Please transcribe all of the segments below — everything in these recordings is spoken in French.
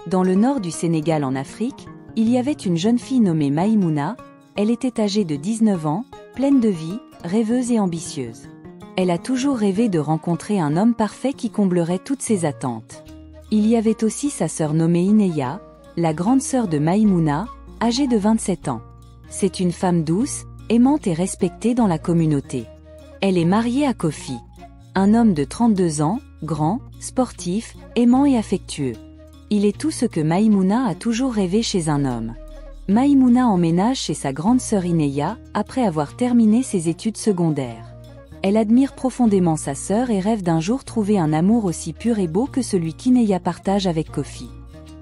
Dans le nord du Sénégal en Afrique, il y avait une jeune fille nommée Maïmouna. Elle était âgée de 19 ans, pleine de vie, rêveuse et ambitieuse. Elle a toujours rêvé de rencontrer un homme parfait qui comblerait toutes ses attentes. Il y avait aussi sa sœur nommée Ineya, la grande sœur de Maïmouna, âgée de 27 ans. C'est une femme douce, aimante et respectée dans la communauté. Elle est mariée à Kofi, un homme de 32 ans, grand, sportif, aimant et affectueux. Il est tout ce que Maïmouna a toujours rêvé chez un homme. Maïmouna emménage chez sa grande sœur Ineya, après avoir terminé ses études secondaires. Elle admire profondément sa sœur et rêve d'un jour trouver un amour aussi pur et beau que celui qu'Ineya partage avec Kofi.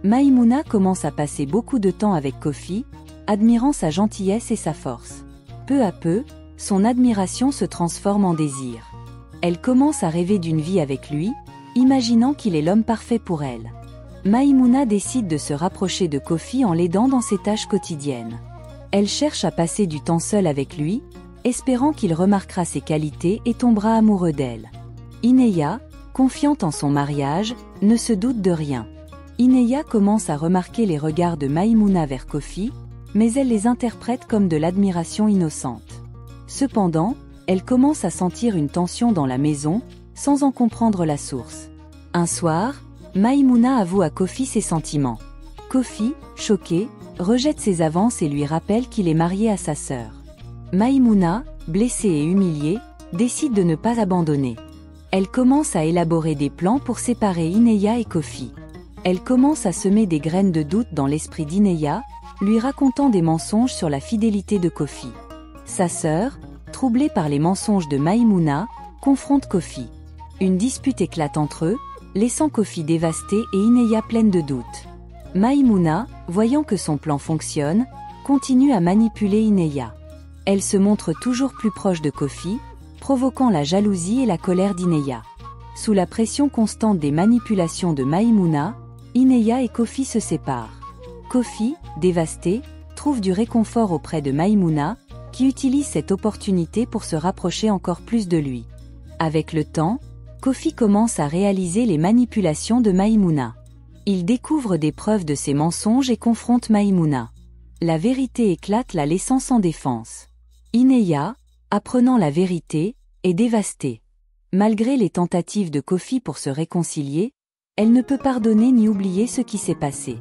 Maïmouna commence à passer beaucoup de temps avec Kofi, admirant sa gentillesse et sa force. Peu à peu, son admiration se transforme en désir. Elle commence à rêver d'une vie avec lui, imaginant qu'il est l'homme parfait pour elle. Maïmouna décide de se rapprocher de Kofi en l'aidant dans ses tâches quotidiennes. Elle cherche à passer du temps seule avec lui, espérant qu'il remarquera ses qualités et tombera amoureux d'elle. Ineya, confiante en son mariage, ne se doute de rien. Ineya commence à remarquer les regards de Maïmouna vers Kofi, mais elle les interprète comme de l'admiration innocente. Cependant, elle commence à sentir une tension dans la maison, sans en comprendre la source. Un soir, Maïmouna avoue à Kofi ses sentiments. Kofi, choqué, rejette ses avances et lui rappelle qu'il est marié à sa sœur. Maïmouna, blessée et humiliée, décide de ne pas abandonner. Elle commence à élaborer des plans pour séparer Ineya et Kofi. Elle commence à semer des graines de doute dans l'esprit d'Ineya, lui racontant des mensonges sur la fidélité de Kofi. Sa sœur, troublée par les mensonges de Maïmouna, confronte Kofi. Une dispute éclate entre eux, laissant Kofi dévasté et Ineya pleine de doutes. Maïmouna, voyant que son plan fonctionne, continue à manipuler Ineya. Elle se montre toujours plus proche de Kofi, provoquant la jalousie et la colère d'Ineya. Sous la pression constante des manipulations de Maïmouna, Ineya et Kofi se séparent. Kofi, dévasté, trouve du réconfort auprès de Maïmouna, qui utilise cette opportunité pour se rapprocher encore plus de lui. Avec le temps, Kofi commence à réaliser les manipulations de Maïmouna. Il découvre des preuves de ses mensonges et confronte Maïmouna. La vérité éclate, la laissant sans défense. Ineya, apprenant la vérité, est dévastée. Malgré les tentatives de Kofi pour se réconcilier, elle ne peut pardonner ni oublier ce qui s'est passé.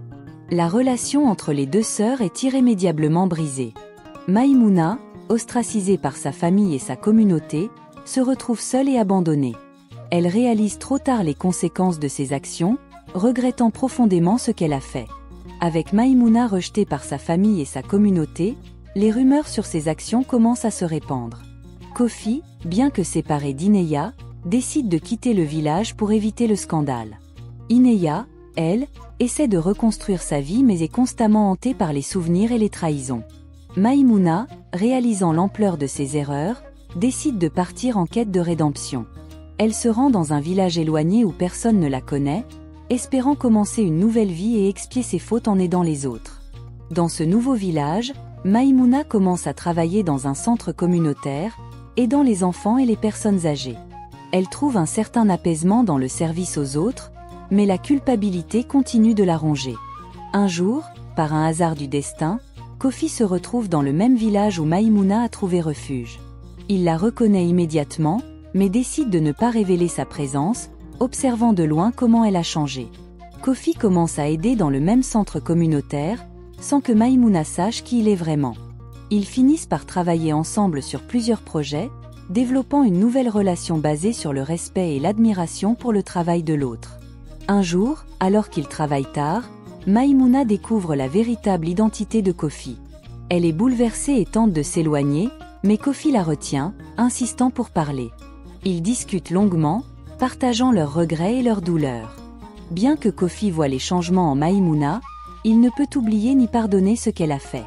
La relation entre les deux sœurs est irrémédiablement brisée. Maïmouna, ostracisée par sa famille et sa communauté, se retrouve seule et abandonnée. Elle réalise trop tard les conséquences de ses actions, regrettant profondément ce qu'elle a fait. Avec Maïmouna rejetée par sa famille et sa communauté, les rumeurs sur ses actions commencent à se répandre. Kofi, bien que séparé d'Ineya, décide de quitter le village pour éviter le scandale. Ineya, elle, essaie de reconstruire sa vie mais est constamment hantée par les souvenirs et les trahisons. Maïmouna, réalisant l'ampleur de ses erreurs, décide de partir en quête de rédemption. Elle se rend dans un village éloigné où personne ne la connaît, espérant commencer une nouvelle vie et expier ses fautes en aidant les autres. Dans ce nouveau village, Maïmouna commence à travailler dans un centre communautaire, aidant les enfants et les personnes âgées. Elle trouve un certain apaisement dans le service aux autres, mais la culpabilité continue de la ronger. Un jour, par un hasard du destin, Kofi se retrouve dans le même village où Maïmouna a trouvé refuge. Il la reconnaît immédiatement, mais décide de ne pas révéler sa présence, observant de loin comment elle a changé. Kofi commence à aider dans le même centre communautaire, sans que Maïmouna sache qui il est vraiment. Ils finissent par travailler ensemble sur plusieurs projets, développant une nouvelle relation basée sur le respect et l'admiration pour le travail de l'autre. Un jour, alors qu'ils travaillent tard, Maïmouna découvre la véritable identité de Kofi. Elle est bouleversée et tente de s'éloigner, mais Kofi la retient, insistant pour parler. Ils discutent longuement, partageant leurs regrets et leurs douleurs. Bien que Kofi voit les changements en Maïmouna, il ne peut oublier ni pardonner ce qu'elle a fait.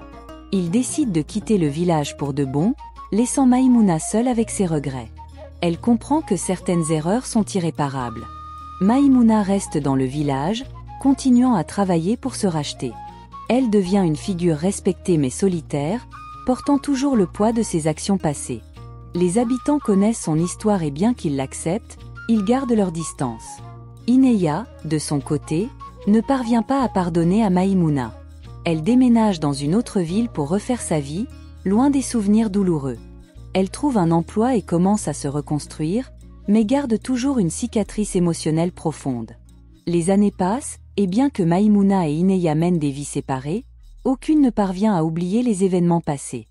Il décide de quitter le village pour de bon, laissant Maïmouna seule avec ses regrets. Elle comprend que certaines erreurs sont irréparables. Maïmouna reste dans le village, continuant à travailler pour se racheter. Elle devient une figure respectée mais solitaire, portant toujours le poids de ses actions passées. Les habitants connaissent son histoire et bien qu'ils l'acceptent, ils gardent leur distance. Ineya, de son côté, ne parvient pas à pardonner à Maïmouna. Elle déménage dans une autre ville pour refaire sa vie, loin des souvenirs douloureux. Elle trouve un emploi et commence à se reconstruire, mais garde toujours une cicatrice émotionnelle profonde. Les années passent, et bien que Maïmouna et Ineya mènent des vies séparées, aucune ne parvient à oublier les événements passés.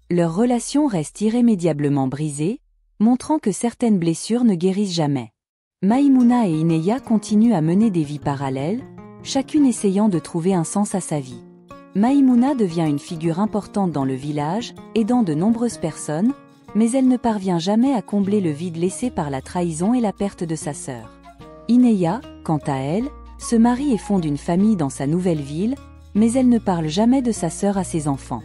Leur relation reste irrémédiablement brisée, montrant que certaines blessures ne guérissent jamais. Maïmouna et Ineya continuent à mener des vies parallèles, chacune essayant de trouver un sens à sa vie. Maïmouna devient une figure importante dans le village, aidant de nombreuses personnes, mais elle ne parvient jamais à combler le vide laissé par la trahison et la perte de sa sœur. Ineya, quant à elle, se marie et fonde une famille dans sa nouvelle ville, mais elle ne parle jamais de sa sœur à ses enfants.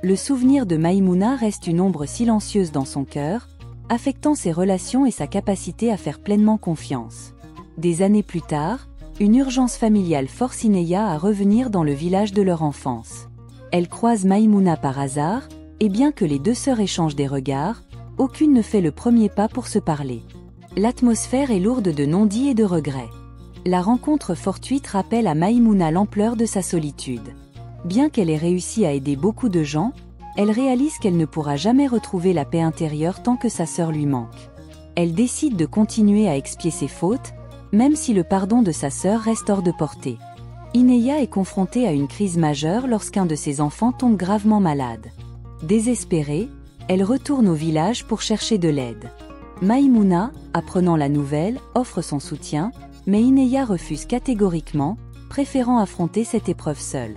Le souvenir de Maïmouna reste une ombre silencieuse dans son cœur, affectant ses relations et sa capacité à faire pleinement confiance. Des années plus tard, une urgence familiale force Ineya à revenir dans le village de leur enfance. Elle croise Maïmouna par hasard, et bien que les deux sœurs échangent des regards, aucune ne fait le premier pas pour se parler. L'atmosphère est lourde de non-dits et de regrets. La rencontre fortuite rappelle à Maïmouna l'ampleur de sa solitude. Bien qu'elle ait réussi à aider beaucoup de gens, elle réalise qu'elle ne pourra jamais retrouver la paix intérieure tant que sa sœur lui manque. Elle décide de continuer à expier ses fautes, même si le pardon de sa sœur reste hors de portée. Ineya est confrontée à une crise majeure lorsqu'un de ses enfants tombe gravement malade. Désespérée, elle retourne au village pour chercher de l'aide. Maïmouna, apprenant la nouvelle, offre son soutien, mais Ineya refuse catégoriquement, préférant affronter cette épreuve seule.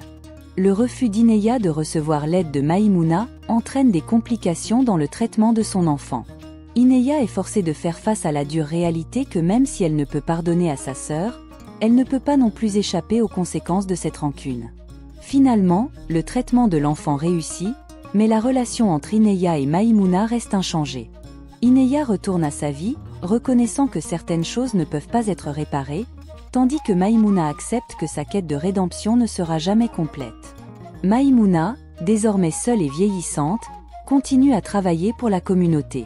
Le refus d'Ineya de recevoir l'aide de Maïmouna entraîne des complications dans le traitement de son enfant. Ineya est forcée de faire face à la dure réalité que même si elle ne peut pardonner à sa sœur, elle ne peut pas non plus échapper aux conséquences de cette rancune. Finalement, le traitement de l'enfant réussit, mais la relation entre Ineya et Maïmouna reste inchangée. Ineya retourne à sa vie, reconnaissant que certaines choses ne peuvent pas être réparées, tandis que Maïmouna accepte que sa quête de rédemption ne sera jamais complète. Maïmouna, désormais seule et vieillissante, continue à travailler pour la communauté.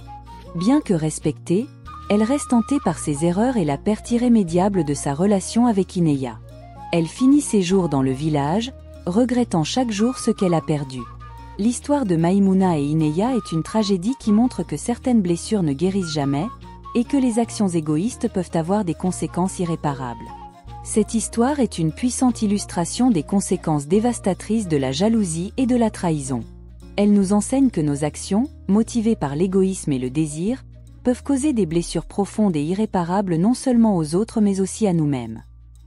Bien que respectée, elle reste hantée par ses erreurs et la perte irrémédiable de sa relation avec Ineya. Elle finit ses jours dans le village, regrettant chaque jour ce qu'elle a perdu. L'histoire de Maïmouna et Ineya est une tragédie qui montre que certaines blessures ne guérissent jamais, et que les actions égoïstes peuvent avoir des conséquences irréparables. Cette histoire est une puissante illustration des conséquences dévastatrices de la jalousie et de la trahison. Elle nous enseigne que nos actions, motivées par l'égoïsme et le désir, peuvent causer des blessures profondes et irréparables non seulement aux autres mais aussi à nous-mêmes.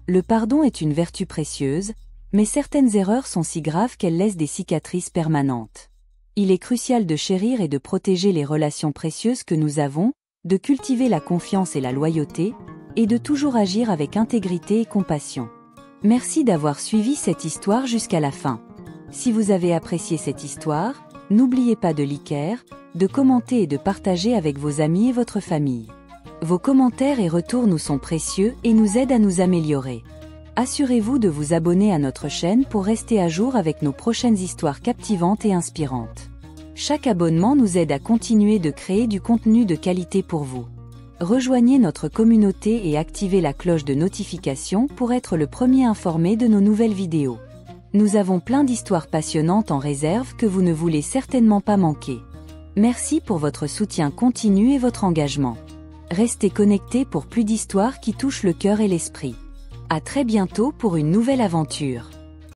Le pardon est une vertu précieuse, mais certaines erreurs sont si graves qu'elles laissent des cicatrices permanentes. Il est crucial de chérir et de protéger les relations précieuses que nous avons, de cultiver la confiance et la loyauté, et de toujours agir avec intégrité et compassion. Merci d'avoir suivi cette histoire jusqu'à la fin. Si vous avez apprécié cette histoire, n'oubliez pas de liker, de commenter et de partager avec vos amis et votre famille. Vos commentaires et retours nous sont précieux et nous aident à nous améliorer. Assurez-vous de vous abonner à notre chaîne pour rester à jour avec nos prochaines histoires captivantes et inspirantes. Chaque abonnement nous aide à continuer de créer du contenu de qualité pour vous. Rejoignez notre communauté et activez la cloche de notification pour être le premier informé de nos nouvelles vidéos. Nous avons plein d'histoires passionnantes en réserve que vous ne voulez certainement pas manquer. Merci pour votre soutien continu et votre engagement. Restez connectés pour plus d'histoires qui touchent le cœur et l'esprit. À très bientôt pour une nouvelle aventure.